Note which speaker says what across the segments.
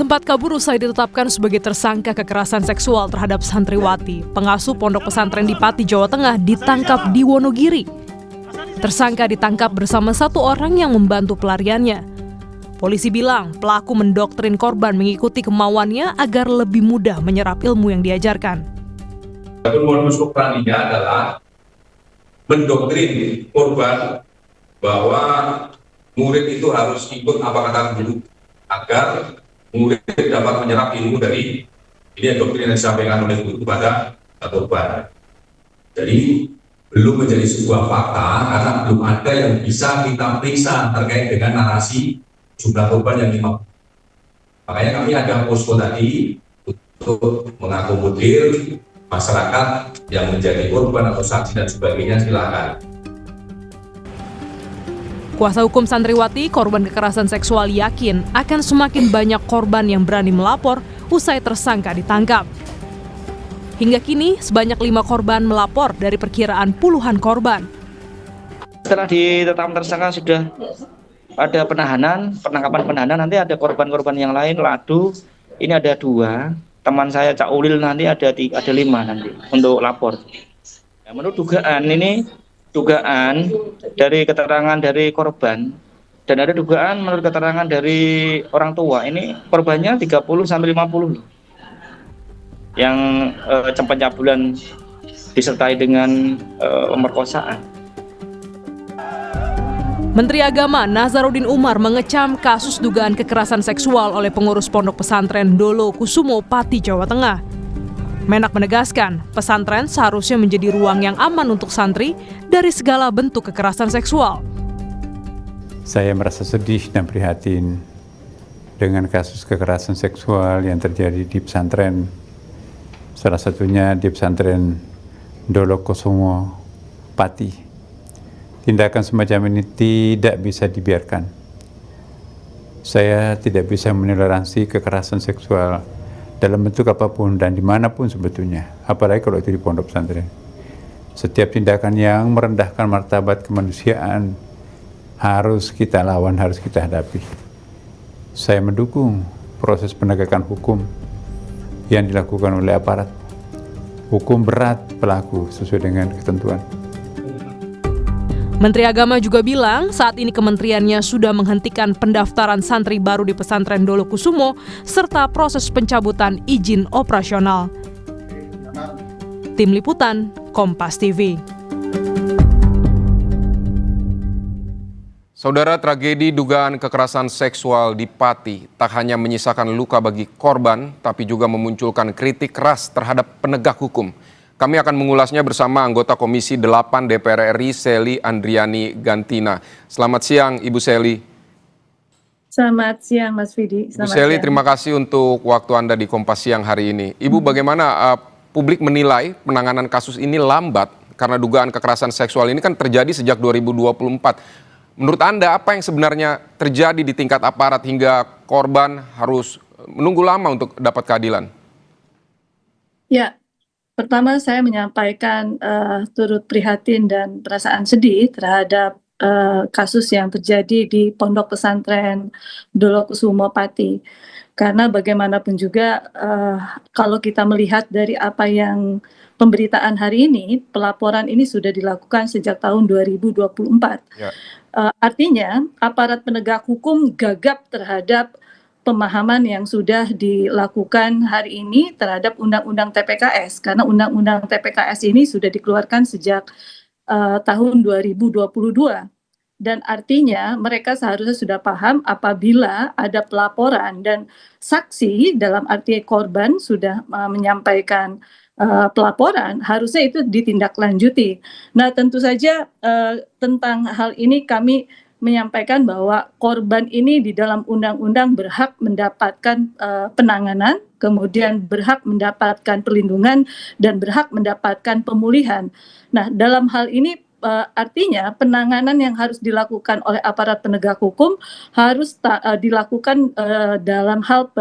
Speaker 1: Sempat kabur usai ditetapkan sebagai tersangka kekerasan seksual terhadap santriwati, pengasuh pondok pesantren di Pati, Jawa Tengah ditangkap di Wonogiri. Tersangka ditangkap bersama satu orang yang membantu pelariannya. Polisi bilang pelaku mendoktrin korban mengikuti kemauannya agar lebih mudah menyerap ilmu yang diajarkan.
Speaker 2: Modus operandinya adalah mendoktrin korban bahwa murid itu harus ikut apa kata guru agar murid dapat menyerap ilmu dari ini doktrin yang disampaikan oleh guru kepada korban. Jadi belum menjadi sebuah fakta karena belum ada yang bisa kita periksa terkait dengan narasi jumlah korban yang 50. Makanya kami ada posko tadi untuk mengakomodir masyarakat yang menjadi korban atau saksi dan sebagainya, silakan.
Speaker 1: Kuasa hukum santriwati korban kekerasan seksual yakin akan semakin banyak korban yang berani melapor usai tersangka ditangkap. Hingga kini sebanyak 5 korban melapor dari perkiraan puluhan korban.
Speaker 3: Setelah ditetapkan tersangka sudah ada penangkapan penahanan, nanti ada korban-korban yang lain, Ladu, ini ada 2, teman saya Cak Ulil nanti ada 5 nanti untuk lapor. Ya, menurut dugaan dari keterangan dari korban dan ada dugaan menurut keterangan dari orang tua, ini korbannya 30-50 yang pencabulan disertai dengan pemerkosaan.
Speaker 1: Menteri Agama Nazaruddin Umar mengecam kasus dugaan kekerasan seksual oleh pengurus pondok pesantren Dolo Kusumo, Pati, Jawa Tengah. Menak menegaskan, pesantren seharusnya menjadi ruang yang aman untuk santri dari segala bentuk kekerasan seksual.
Speaker 4: Saya merasa sedih dan prihatin dengan kasus kekerasan seksual yang terjadi di pesantren. Salah satunya di pesantren Dolo Kusumo, Pati. Tindakan semacam ini tidak bisa dibiarkan. Saya tidak bisa mentoleransi kekerasan seksual dalam bentuk apapun dan dimanapun sebetulnya, apalagi kalau itu di pondok pesantren. Setiap tindakan yang merendahkan martabat kemanusiaan harus kita lawan, harus kita hadapi. Saya mendukung proses penegakan hukum yang dilakukan oleh aparat. Hukum berat pelaku sesuai dengan ketentuan.
Speaker 1: Menteri Agama juga bilang saat ini kementeriannya sudah menghentikan pendaftaran santri baru di pesantren Dolo Kusumo serta proses pencabutan izin operasional. Tim Liputan, Kompas TV.
Speaker 5: Saudara, tragedi dugaan kekerasan seksual di Pati tak hanya menyisakan luka bagi korban, tapi juga memunculkan kritik keras terhadap penegak hukum. Kami akan mengulasnya bersama anggota Komisi 8 DPR RI, Sely Andriani Gantina. Selamat siang, Ibu Sely.
Speaker 6: Selamat siang, Mas Vidi.
Speaker 5: Ibu Sely, terima kasih untuk waktu Anda di Kompas Siang hari ini. Ibu, bagaimana publik menilai penanganan kasus ini lambat karena dugaan kekerasan seksual ini kan terjadi sejak 2024. Menurut Anda, apa yang sebenarnya terjadi di tingkat aparat hingga korban harus menunggu lama untuk dapat keadilan?
Speaker 6: Ya. Pertama, saya menyampaikan turut prihatin dan perasaan sedih terhadap kasus yang terjadi di Pondok Pesantren Dolo Kusumo, Pati. Karena bagaimanapun juga kalau kita melihat dari apa yang pemberitaan hari ini, pelaporan ini sudah dilakukan sejak tahun 2024. Ya. Artinya aparat penegak hukum gagap terhadap pemahaman yang sudah dilakukan hari ini terhadap Undang-Undang TPKS, karena Undang-Undang TPKS ini sudah dikeluarkan sejak tahun 2022. Dan artinya mereka seharusnya sudah paham apabila ada pelaporan dan saksi dalam arti korban sudah menyampaikan pelaporan, harusnya itu ditindaklanjuti. Nah, tentu saja tentang hal ini kami menyampaikan bahwa korban ini di dalam undang-undang berhak mendapatkan penanganan, kemudian berhak mendapatkan perlindungan, dan berhak mendapatkan pemulihan. Nah, dalam hal ini artinya penanganan yang harus dilakukan oleh aparat penegak hukum harus dilakukan dalam hal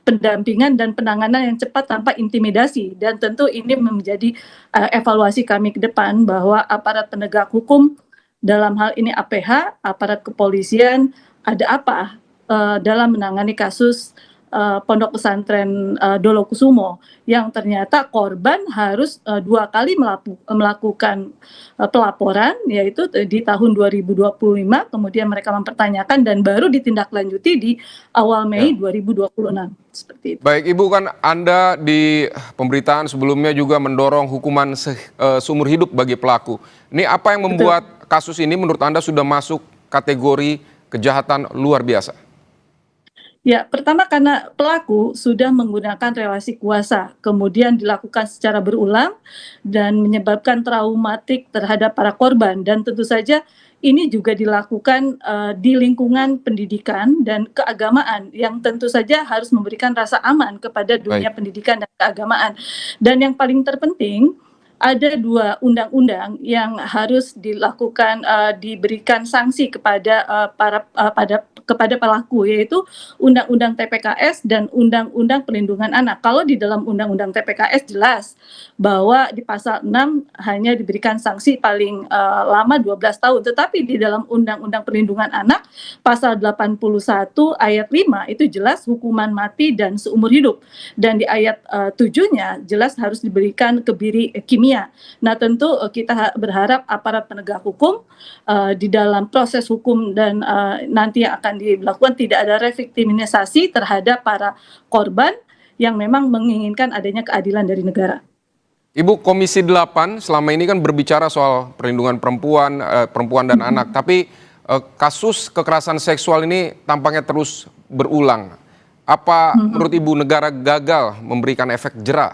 Speaker 6: pendampingan dan penanganan yang cepat tanpa intimidasi. Dan tentu ini menjadi evaluasi kami ke depan bahwa aparat penegak hukum dalam hal ini APH, aparat kepolisian, ada apa dalam menangani kasus pondok pesantren Dolokusumo yang ternyata korban harus 2 kali melakukan pelaporan, yaitu di tahun 2025, kemudian mereka mempertanyakan dan baru ditindaklanjuti di awal Mei 2026 seperti itu.
Speaker 5: Baik Ibu, kan Anda di pemberitaan sebelumnya juga mendorong hukuman seumur hidup bagi pelaku. Ini apa yang membuat kasus ini menurut Anda sudah masuk kategori kejahatan luar biasa?
Speaker 6: Ya, pertama karena pelaku sudah menggunakan relasi kuasa, kemudian dilakukan secara berulang dan menyebabkan traumatik terhadap para korban, dan tentu saja ini juga dilakukan di lingkungan pendidikan dan keagamaan yang tentu saja harus memberikan rasa aman kepada dunia pendidikan dan keagamaan. Dan yang paling terpenting, ada 2 undang-undang yang harus dilakukan diberikan sanksi kepada kepada pelaku, yaitu Undang-Undang TPKS dan Undang-Undang Perlindungan Anak. Kalau di dalam Undang-Undang TPKS jelas bahwa di pasal 6 hanya diberikan sanksi paling lama 12 tahun, tetapi di dalam Undang-Undang Perlindungan Anak pasal 81 ayat 5 itu jelas hukuman mati dan seumur hidup, dan di ayat 7-nya jelas harus diberikan kebiri kimia. Nah, tentu kita berharap aparat penegak hukum di dalam proses hukum dan nanti yang akan dilakukan tidak ada reviktimisasi terhadap para korban yang memang menginginkan adanya keadilan dari negara.
Speaker 5: Ibu, Komisi 8 selama ini kan berbicara soal perlindungan perempuan dan anak, tapi kasus kekerasan seksual ini tampaknya terus berulang. Apa menurut Ibu negara gagal memberikan efek jera?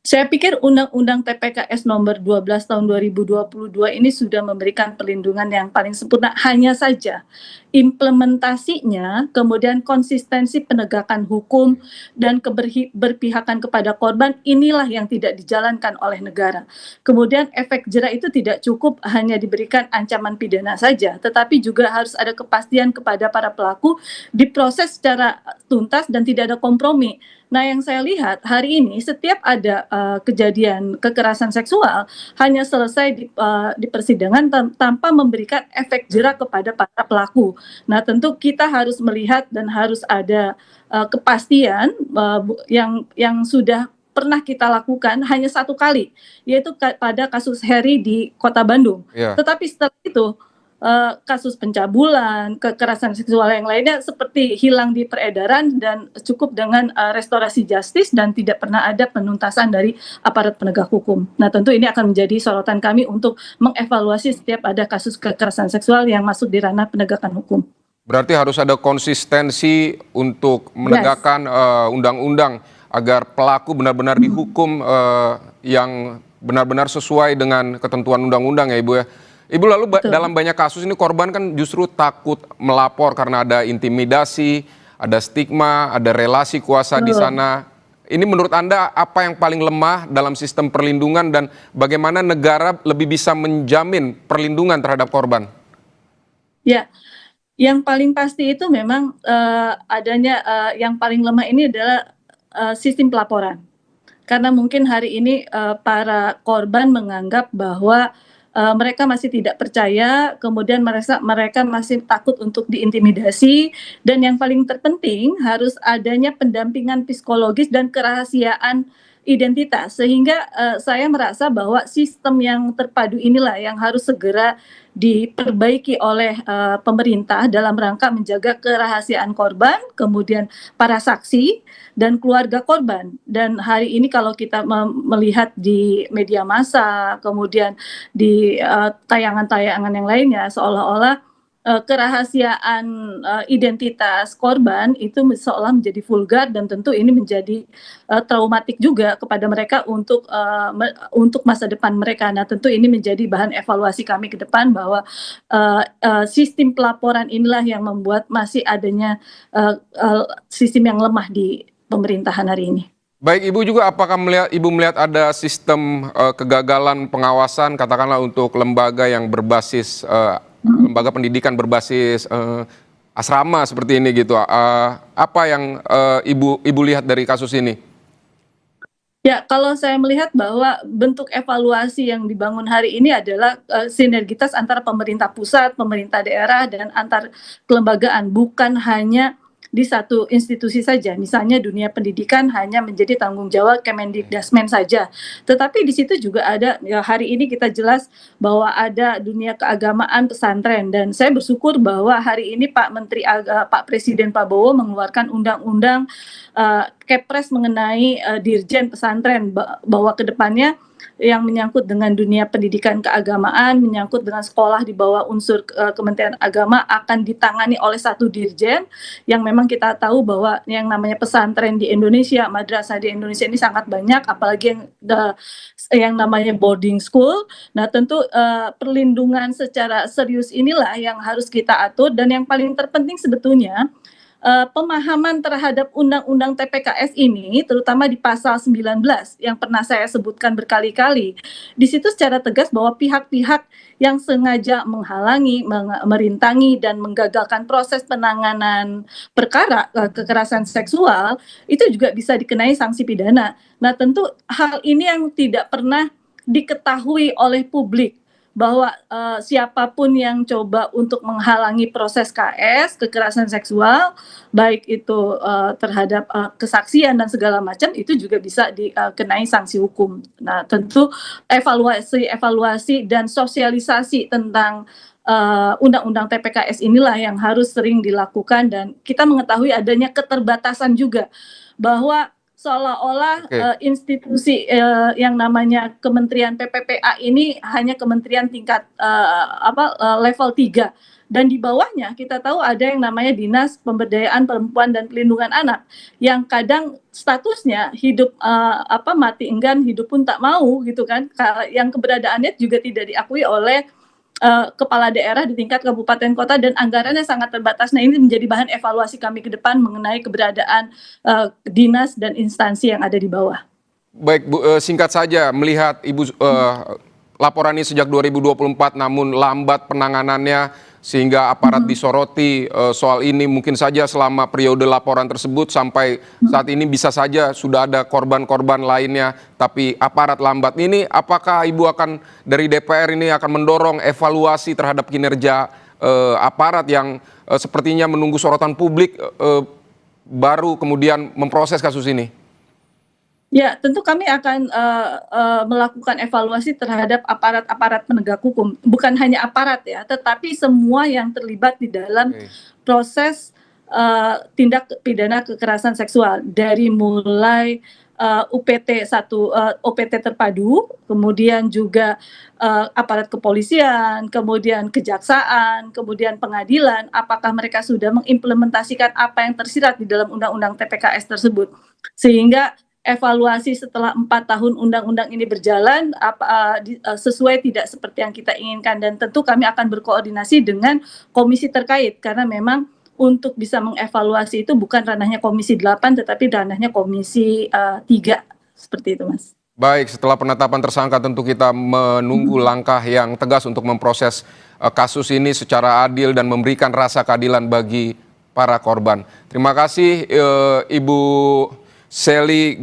Speaker 6: Saya pikir Undang-Undang TPKS nomor 12 tahun 2022 ini sudah memberikan perlindungan yang paling sempurna, hanya saja implementasinya, kemudian konsistensi penegakan hukum dan keberpihakan kepada korban inilah yang tidak dijalankan oleh negara. Kemudian efek jera itu tidak cukup hanya diberikan ancaman pidana saja, tetapi juga harus ada kepastian kepada para pelaku, diproses secara tuntas dan tidak ada kompromi. Nah, yang saya lihat hari ini setiap ada kejadian kekerasan seksual hanya selesai di persidangan tanpa memberikan efek jera kepada para pelaku. Nah, tentu kita harus melihat dan harus ada kepastian yang sudah pernah kita lakukan hanya 1 kali, yaitu pada kasus Heri di Kota Bandung. Tetapi setelah itu kasus pencabulan, kekerasan seksual yang lainnya seperti hilang di peredaran dan cukup dengan restorasi justis dan tidak pernah ada penuntasan dari aparat penegak hukum. Nah, tentu ini akan menjadi sorotan kami untuk mengevaluasi setiap ada kasus kekerasan seksual yang masuk di ranah penegakan hukum.
Speaker 5: Berarti harus ada konsistensi untuk menegakkan undang-undang agar pelaku benar-benar dihukum yang benar-benar sesuai dengan ketentuan undang-undang ya Ibu ya. Ibu, lalu dalam banyak kasus ini korban kan justru takut melapor karena ada intimidasi, ada stigma, ada relasi kuasa di sana. Ini menurut Anda apa yang paling lemah dalam sistem perlindungan dan bagaimana negara lebih bisa menjamin perlindungan terhadap korban?
Speaker 6: Ya, yang paling pasti itu memang adanya yang paling lemah ini adalah sistem pelaporan. Karena mungkin hari ini para korban menganggap bahwa mereka masih tidak percaya, kemudian mereka masih takut untuk diintimidasi, dan yang paling terpenting harus adanya pendampingan psikologis dan kerahasiaan identitas, sehingga saya merasa bahwa sistem yang terpadu inilah yang harus segera diperbaiki oleh pemerintah dalam rangka menjaga kerahasiaan korban, kemudian para saksi dan keluarga korban. Dan hari ini kalau kita melihat di media massa, kemudian di tayangan-tayangan yang lainnya, seolah-olah kerahasiaan identitas korban itu seolah menjadi vulgar, dan tentu ini menjadi traumatik juga kepada mereka untuk masa depan mereka. Nah, tentu ini menjadi bahan evaluasi kami ke depan bahwa sistem pelaporan inilah yang membuat masih adanya sistem yang lemah di pemerintahan hari ini.
Speaker 5: Baik, Ibu juga apakah Ibu melihat ada sistem kegagalan pengawasan katakanlah untuk lembaga yang berbasis lembaga pendidikan berbasis asrama seperti ini gitu. Apa yang Ibu lihat dari kasus ini?
Speaker 6: Ya, kalau saya melihat bahwa bentuk evaluasi yang dibangun hari ini adalah sinergitas antara pemerintah pusat, pemerintah daerah, dan antar kelembagaan, bukan hanya di satu institusi saja. Misalnya dunia pendidikan hanya menjadi tanggung jawab Kemendikbudrismen saja. Tetapi di situ juga ada, ya hari ini kita jelas bahwa ada dunia keagamaan pesantren, dan saya bersyukur bahwa hari ini Pak Presiden Prabowo mengeluarkan undang-undang Kepres mengenai dirjen pesantren, bahwa ke depannya yang menyangkut dengan dunia pendidikan keagamaan, menyangkut dengan sekolah di bawah unsur Kementerian Agama akan ditangani oleh satu dirjen, yang memang kita tahu bahwa yang namanya pesantren di Indonesia, madrasah di Indonesia ini sangat banyak, apalagi yang namanya boarding school. Nah, tentu perlindungan secara serius inilah yang harus kita atur, dan yang paling terpenting sebetulnya pemahaman terhadap Undang-Undang TPKS ini, terutama di pasal 19 yang pernah saya sebutkan berkali-kali. Di situ secara tegas bahwa pihak-pihak yang sengaja menghalangi, merintangi, dan menggagalkan proses penanganan perkara kekerasan seksual itu juga bisa dikenai sanksi pidana. Nah, tentu hal ini yang tidak pernah diketahui oleh publik, bahwa siapapun yang coba untuk menghalangi proses KS, kekerasan seksual, baik itu terhadap kesaksian dan segala macam, itu juga bisa dikenai sanksi hukum. Nah, tentu evaluasi dan sosialisasi tentang Undang-Undang TPKS inilah yang harus sering dilakukan, dan kita mengetahui adanya keterbatasan juga, bahwa seolah-olah institusi yang namanya Kementerian PPPA ini hanya kementerian tingkat level 3, dan di bawahnya kita tahu ada yang namanya Dinas Pemberdayaan Perempuan dan Pelindungan Anak, yang kadang statusnya hidup mati enggan, hidup pun tak mau gitu kan, yang keberadaannya juga tidak diakui oleh kepala daerah di tingkat kabupaten kota, dan anggarannya sangat terbatas. Nah, ini menjadi bahan evaluasi kami ke depan mengenai keberadaan dinas dan instansi yang ada di bawah.
Speaker 5: Baik Bu, singkat saja, melihat Ibu laporan ini sejak 2024 namun lambat penanganannya sehingga aparat disoroti soal ini, mungkin saja selama periode laporan tersebut sampai saat ini bisa saja sudah ada korban-korban lainnya tapi aparat lambat. Ini apakah Ibu akan dari DPR ini akan mendorong evaluasi terhadap kinerja aparat yang sepertinya menunggu sorotan publik baru kemudian memproses kasus ini?
Speaker 6: Ya, tentu kami akan melakukan evaluasi terhadap aparat-aparat penegak hukum. Bukan hanya aparat ya, tetapi semua yang terlibat di dalam proses tindak pidana kekerasan seksual. Dari mulai OPT terpadu, kemudian juga aparat kepolisian, kemudian kejaksaan, kemudian pengadilan, apakah mereka sudah mengimplementasikan apa yang tersirat di dalam Undang-Undang TPKS tersebut. Sehingga evaluasi setelah 4 tahun undang-undang ini berjalan sesuai tidak seperti yang kita inginkan, dan tentu kami akan berkoordinasi dengan komisi terkait, karena memang untuk bisa mengevaluasi itu bukan ranahnya Komisi 8 tetapi ranahnya Komisi 3, seperti itu Mas.
Speaker 5: Baik, setelah penetapan tersangka tentu kita menunggu langkah yang tegas untuk memproses kasus ini secara adil dan memberikan rasa keadilan bagi para korban. Terima kasih Ibu Sely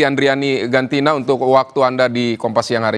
Speaker 5: Andriani Gantina untuk waktu Anda di Kompas Siang hari ini.